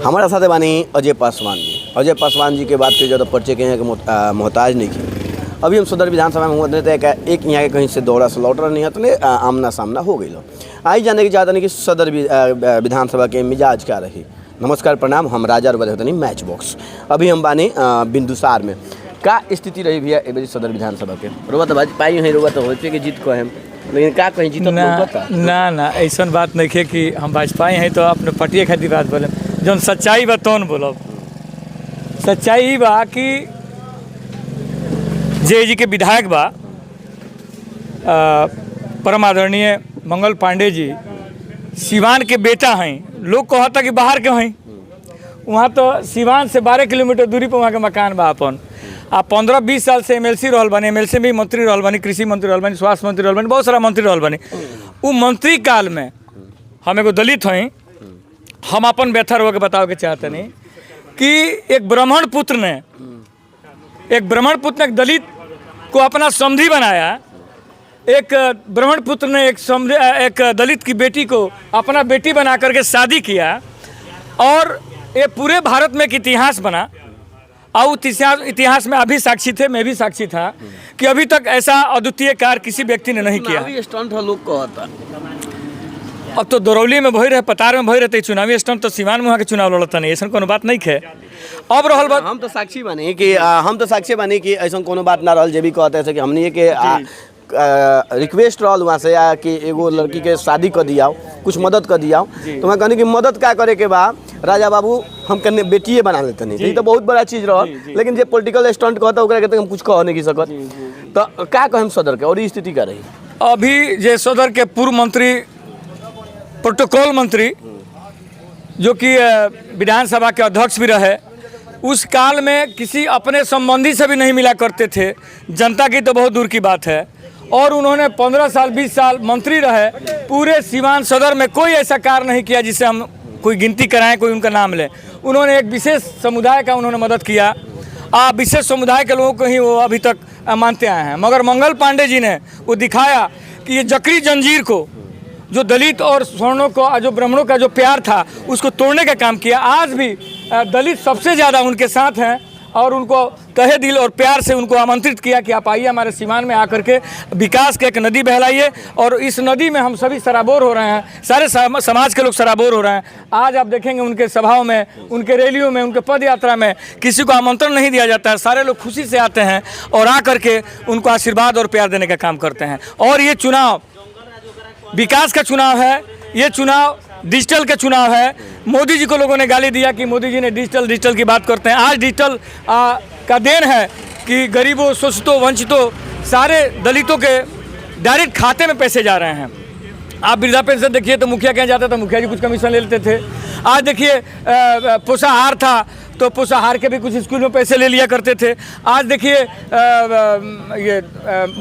हमारा साथ बानी अजय पासवान जी। अजय पासवान जी के बात की ज़्यादा परिचय के यहाँ के मोहताज नहीं की। अभी हम सदर विधानसभा में हुए थे एक यहाँ के कहीं से दौड़ा स्लॉटर नहीं है आमना सामना हो गई लो। आई जाने की चाहता नहीं कि सदर विधानसभा के मिजाज क्या रही। नमस्कार प्रणाम, हम राजा और मैच बॉक्स। अभी हम बानी बिंदुसार में का स्थिति रही भैया ए सदर विधानसभा के रुआ तो पाई है रुआ तो होते कि जीत को हम, लेकिन का कहीं जीत ना ऐसा बात नहीं है कि हम भाजपा हैं तो अपने पटिए खातिर बात बोले। जौन सच्चाई बा तौन बोलब। सच्चाई ही बा कि जे जी के विधायक बा परम आदरणीय मंगल पांडे जी सिवान के बेटा हैं। लोग कहता कि बाहर के हैं, वहाँ तो सिवान से 12 किलोमीटर दूरी पर वहाँ के मकान बा अपन। आप 15-20 साल से एमएलसी रहल बने, एमएलसी में भी मंत्री रहल बनी, कृषि मंत्री रहल बनी, स्वास्थ्य मंत्री रहल बनी, बहुत सारा मंत्री रहल बनी। वो मंत्री काल में हम एगो दलित हैं, हम अपन व्यथा रो के बताओ के चाहते नहीं कि एक ब्राह्मण पुत्र ने एक दलित को अपना समधी बनाया। एक ब्राह्मण पुत्र ने एक दलित की बेटी को अपना बेटी बना करके शादी किया और ये पूरे भारत में एक इतिहास बना। और इतिहास में अभी साक्षी थे, मैं भी साक्षी था कि अभी तक ऐसा अद्वितीय कार्य किसी व्यक्ति ने नहीं किया। स्टंट लोग कहता अब तो दरौली में भई रहे, पतार में भई रहते चुनावी स्टंट, तो सिवान में वहाँ के चुनाव लड़ता नहीं, ऐसा कोनो बात नहीं है। अब रहल बात हम तो साक्षी बनी कि ऐसा कोनो बात ना रहल। जे भी कहते हैं कि हमने के रिक्वेस्ट रहल वहाँ से कि एगो लड़की के शादी कर दियाओ, कुछ मदद कर दियाओ। तो मैं कहनी कि मदद क्या करे के बा राजा बाबू हम कन्ने बेटिए बना लेते नहीं, तो बहुत बड़ा चीज़ रहल। लेकिन जे पॉलिटिकल स्टंट कहता ओकरा कहते हम कुछ कह नहीं की सकत। तो क्या कहें सदर के और स्थिति क्या रही। अभी जे सदर के पूर्व मंत्री प्रोटोकॉल मंत्री जो कि विधानसभा के अध्यक्ष भी रहे, उस काल में किसी अपने संबंधी से भी नहीं मिला करते थे। जनता की तो बहुत दूर की बात है। और उन्होंने 15 साल 20 साल मंत्री रहे, पूरे सिवान सदर में कोई ऐसा कार्य नहीं किया जिससे हम कोई गिनती कराएं, कोई उनका नाम लें। उन्होंने एक विशेष समुदाय का उन्होंने मदद किया। विशेष समुदाय के लोगों को ही वो अभी तक मानते आए हैं। मगर मंगल पांडे जी ने वो दिखाया कि ये जकरी जंजीर को, जो दलित और स्वर्णों को, जो ब्राह्मणों का जो प्यार था, उसको तोड़ने का काम किया। आज भी दलित सबसे ज़्यादा उनके साथ हैं और उनको तहे दिल और प्यार से उनको आमंत्रित किया कि आप आइए हमारे सिवान में आकर के विकास के एक नदी बहलाइए। और इस नदी में हम सभी सराबोर हो रहे हैं, सारे समाज के लोग सराबोर हो रहे हैं। आज आप देखेंगे उनके सभाओं में, उनके रैलियों में, उनके पद यात्रा में किसी को आमंत्रण नहीं दिया जाता है। सारे लोग खुशी से आते हैं और आकर के उनको आशीर्वाद और प्यार देने का काम करते हैं। और ये चुनाव विकास का चुनाव है, ये चुनाव डिजिटल का चुनाव है। मोदी जी को लोगों ने गाली दिया कि मोदी जी ने डिजिटल की बात करते हैं। आज डिजिटल का देन है कि गरीबों, शोषितों, वंचितों, सारे दलितों के डायरेक्ट खाते में पैसे जा रहे हैं। आप वृद्धा पेंशन देखिए तो मुखिया कहीं जाता था, मुखिया जी कुछ कमीशन ले लेते थे। आज देखिए पोषाहार था तो पोषाहार के भी कुछ स्कूल में पैसे ले लिया करते थे। आज देखिए ये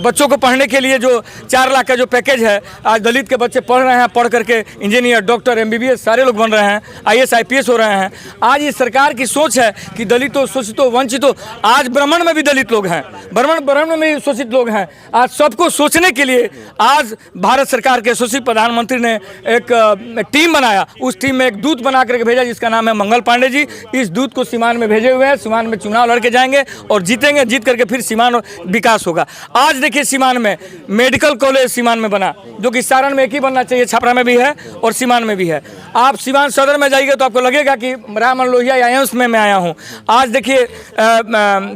बच्चों को पढ़ने के लिए जो 4 लाख का जो पैकेज है, आज दलित के बच्चे पढ़ रहे हैं, पढ़ करके इंजीनियर, डॉक्टर, MBBS सारे लोग बन रहे हैं, IAS IPS हो रहे हैं। आज ये सरकार की सोच है कि दलितों, शोषितों, वंचितों, आज ब्राह्मण में भी दलित लोग हैं, ब्राह्मण में भी शोषित लोग हैं। आज सबको सोचने के लिए आज भारत सरकार के यशस्वी प्रधानमंत्री ने एक टीम बनाया। उस टीम में एक दूत बना करके भेजा जिसका नाम है मंगल पांडे जी। इस दूत को सीमान में भेजे हुए हैं। सीमान में चुनाव लड़के जाएंगे और जीतेंगे, जीत करके फिर सीमान विकास होगा। आज देखिए सीमान में मेडिकल कॉलेज सीमान में बना, जो कि सारण में एक ही बनना चाहिए, छपरा में भी है और सीमान में भी है। आप सीमान सदर में जाइए तो आपको लगेगा कि राम लोहिया या एम्स में मैं आया हूँ। आज देखिए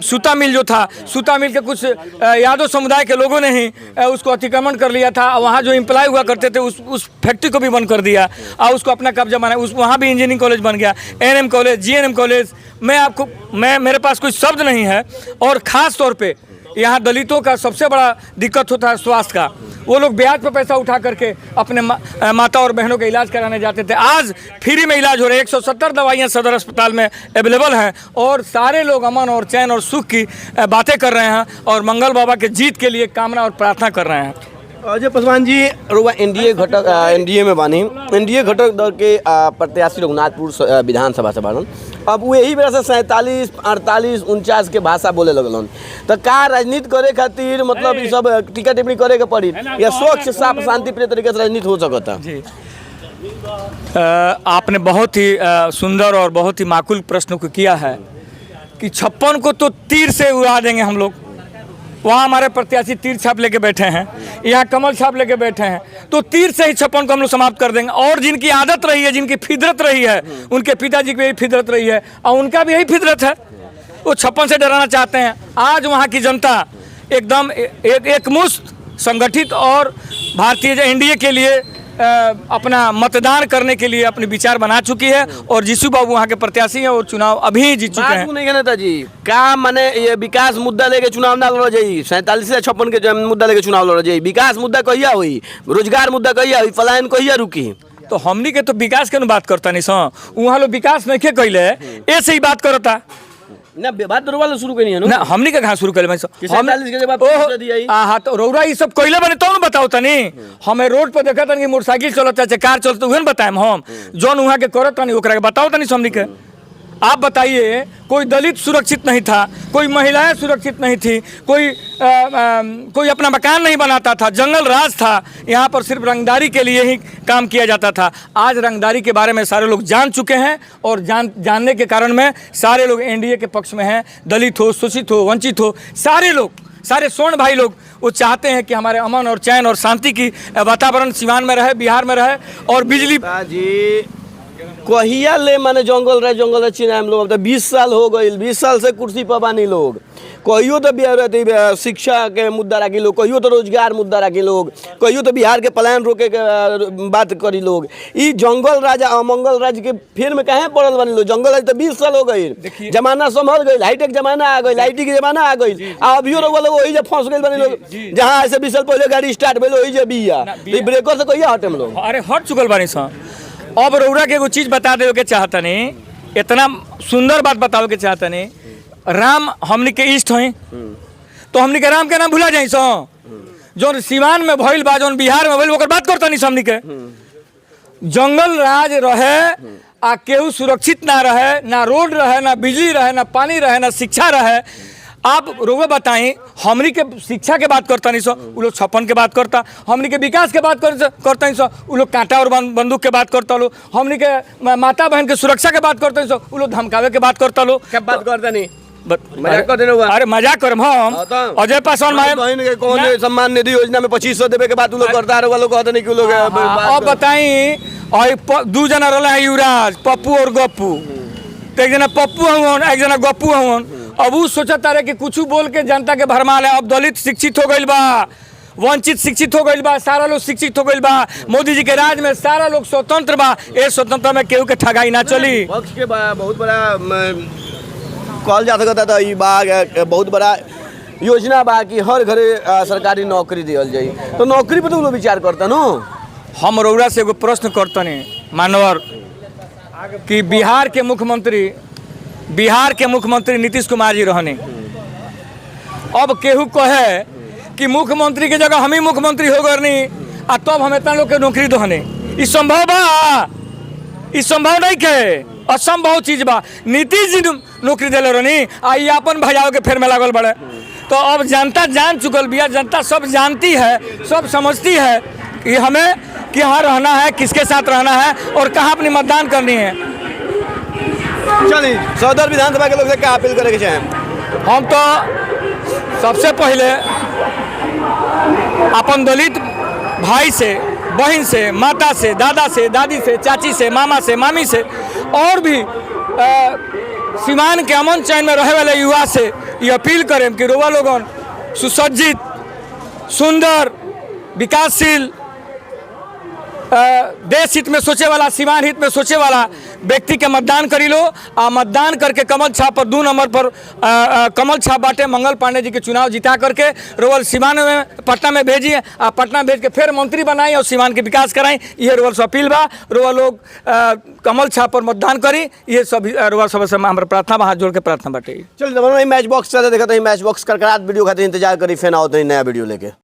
सूता मिल जो था, सूता मिल के कुछ यादव समुदाय के लोगों ने ही उसको अतिक्रमण कर लिया था। वहाँ जो एम्प्लॉय हुआ करते थे उस फैक्ट्री को भी बंद कर दिया और उसको अपना कब्जा बनाया। वहाँ भी इंजीनियरिंग कॉलेज बन गया, NM कॉलेज, GNM कॉलेज। मेरे पास कोई शब्द नहीं है। और ख़ास तौर पे यहाँ दलितों का सबसे बड़ा दिक्कत होता है स्वास्थ्य का। वो लोग ब्याज पर पैसा उठा करके अपने माता और बहनों का इलाज कराने जाते थे। आज फ्री में इलाज हो रहे हैं। 170 दवाइयाँ सदर अस्पताल में अवेलेबल हैं और सारे लोग अमन और चैन और सुख की बातें कर रहे हैं और मंगल बाबा के जीत के लिए कामना और प्रार्थना कर रहे हैं। अजय पासवान जी रुआ एनडीए में बानी, एनडीए घटक दल के प्रत्याशी रघुनाथपुर विधानसभा से बालन। अब वो यही वजह से 47, 48, 49 के भाषा बोले लगलन। तो का राजनीति करे खातिर मतलब ये सब टिकट टिप्पणी करे के पड़ी या स्वच्छ साफ शांति प्रिय तरीके से राजनीति हो सकता? जी आपने बहुत ही सुंदर और बहुत ही माकूल प्रश्न को किया है कि 56 को तो तीर से उड़ा देंगे हम लोग। वहाँ हमारे प्रत्याशी तीर छाप लेके बैठे हैं, यहाँ कमल छाप लेके बैठे हैं, तो तीर से ही 56 को हम लोग समाप्त कर देंगे। और जिनकी आदत रही है, जिनकी फितरत रही है, उनके पिताजी की यही फितरत रही है और उनका भी यही फितरत है, वो 56 से डराना चाहते हैं। आज वहाँ की जनता एकदम एकमुश्त संगठित और भारतीय एनडीए के लिए अपना मतदान करने के लिए अपने विचार बना चुकी है और जीसू बाबू वहाँ के प्रत्याशी हैं और चुनाव अभी जीत चुके हैं। नहीं कहना था जी का माने ये विकास मुद्दा लेके चुनाव ना लड़ा जाई, 47 से 56 के मुद्दा लेके चुनाव लड़ा जाई। विकास मुद्दा कहिया हुई, रोजगार मुद्दा कहिया हुई, पलायन कहिया रुकी। तो हमनी के तो विकास के बात करता नहीं सो, वहाँ लोग विकास नहीं कैले ऐसे ही बात करता ना, बात रोवा शुरू करनी है ना, हमनी के कहाँ शुरू कर हाँ। तो रौरा ये सब कोयले बने तो बताओ तनी, हमें रोड पर देखा तनी मोटरसाइकिल चलता है, कार चलता है, बताए हम जौन वहाँ के करत तनी ओकरा के बताओ तनी हमनी के। आप बताइए, कोई दलित सुरक्षित नहीं था, कोई महिलाएं सुरक्षित नहीं थी, कोई अपना मकान नहीं बनाता था, जंगल राज था, यहाँ पर सिर्फ रंगदारी के लिए ही काम किया जाता था। आज रंगदारी के बारे में सारे लोग जान चुके हैं और जानने के कारण में सारे लोग एनडीए के पक्ष में हैं। दलित हो, शोषित हो, वंचित हो, सारे लोग, सारे स्वर्ण भाई लोग वो चाहते हैं कि हमारे अमन और चैन और शांति की वातावरण सीवान में रहे, बिहार में रहे। और बिजली जी कहिया ले माने जंगल रहे चिन्ह हम लोग, 20 साल हो गए, 20 साल से कुर्सी पर बानी लोग। कहियो तो शिक्षा के मुद्दा रखी लोग, कहियो तो रोजगार मुद्दा रखी लोग, कहियो तो बिहार के पलायन रोके के बात करी लोग। ई जंगल राज अमंगल राज के फिर में कहाँ पड़ल बानी लोग। जंगल राज तो 20 साल हो गई, जमाना संभल गई, हाईटेक जमाना आ गई, लाइटी के जमाना आ गई, अभियो लोग वही जब फंस गए बानी लोग। जहाँ ऐसे 20 साल पहले गाड़ी स्टार्ट भेल वही जब बिया ब्रेकर से कहिया हटे हम लोग। अरे हट चुकल बानी सा। अब रौरा के एगो चीज बता दे के चाहता नहीं, इतना सुंदर बात बताओ के चाहता नहीं। राम हमनी के इष्ट हैं, तो हमनी के राम के नाम भुला जाई सो। जो सीवान में भइल बा, जो बिहार में भइल, ओकर बात करता नहीं हमनी के। जंगल राज रहे आ केहू सुरक्षित ना रहे, ना रोड रहे, ना बिजली रहे, ना पानी रहे, ना शिक्षा रहे। आप रोगे बताएं, हमनी के शिक्षा के बात करता नहीं सो, वो लोग 56 के बात करता। हमनी के विकास के बात करता नहीं सो, वो लोग कांटा और बंदूक के बात करता लो। हमनी के माता बहन के सुरक्षा के बात करता नहीं सो, वो लोग धमकावे के बात करता लो। क्या बात करता नहीं, मजाक कर देना। अरे मजाक कर हम अजय पासवान बहन के कौन सम्मान निधि योजना में 2500 देवे के बात लोग करता है, वालों कहते नहीं कि लोग। अब बताई, और 2 जना रहा युवराज, पप्पू और गप्पू, तो एक जना पप्पू हवन, एक जना गप्पू हवन। अब वो सोचता रहे कि कुछ बोल के जनता के भरमा ले। अब दलित शिक्षित हो गई बा, वंचित शिक्षित हो गई बा, सारा लोग शिक्षित हो गई बा। मोदी जी के राज में सारा लोग स्वतंत्र बा। ये स्वतंत्रता में केहू के ठगाई ना चली। पक्ष के बहुत बड़ा कहल जा सकता था, ये बहुत बड़ा योजना बा कि हर घरे सरकारी नौकरी दियल जाई। तो नौकरी पर तो लोग विचार करता नो। हम रौरा से एगो प्रश्न करतनी मानवर कि बिहार के मुख्यमंत्री नीतीश कुमार जी रहने। अब केहू कहे कि मुख्यमंत्री के जगह हम ही मुख्यमंत्री हो गए आ तब हम इतना लोग के नौकरी दहने, ई संभव बा? ई संभव नहीं के, असंभव चीज बा। नीतीश जी नौकरी दिले रहनी आ ये अपन भजाओ के फेर में लागल बड़े। तो अब जनता जान चुकल बिया, जनता सब जानती है, सब समझती है कि हमें कहाँ रहना है, किसके साथ रहना है और कहाँ अपनी मतदान करनी है। चलिए सदर विधानसभा के लोग से क्या अपील करेंगे चाहें? हम तो सबसे पहले अपन दलित भाई से, बहन से, माता से, दादा से, दादी से, चाची से, मामा से, मामी से और भी सीमान के अमन चैन में रहे वाले युवा से ये अपील करें कि रोवा लोगन सुसज्जित, सुंदर, विकासशील, देश हित में सोचे वाला, सीमान हित में सोचे वाला व्यक्ति के मतदान करी लो। आ मतदान करके कमल छाप पर 2 नंबर पर कमल छाप बाटे मंगल पांडे जी के चुनाव जिता करके रोवल सीमान में पटना में भेजिए। आ पटना भेज के फिर मंत्री बनाई और सीमान के विकास कराई। ये रोवल से अपील बा। रोवल लोग कमल छाप पर मतदान करी, ये सब रोवल सब से हमारे प्रार्थना हाथ जोड़ के प्रार्थना बाटे। चलिए मैच बॉक्स देखा तो मैच बॉक्स कर वीडियो खाते इंतजार करी, फिर आओ तो नया वीडियो लेके।